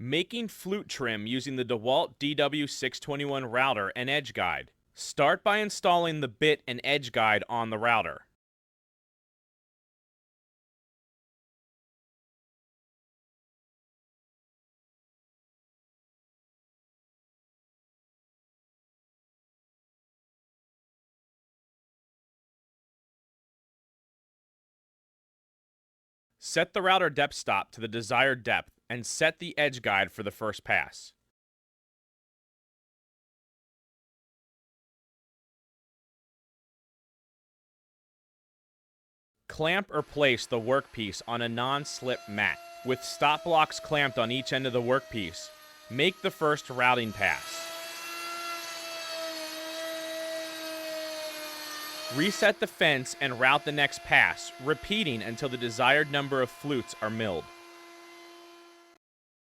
Making flute trim using the DEWALT DW621 router and edge guide. Start by installing the bit and edge guide on the router. Set the router depth stop to the desired depth and set the edge guide for the first pass. Clamp or place the workpiece on a non-slip mat. With stop blocks clamped on each end of the workpiece, make the first routing pass. Reset the fence and route the next pass, repeating until the desired number of flutes are milled.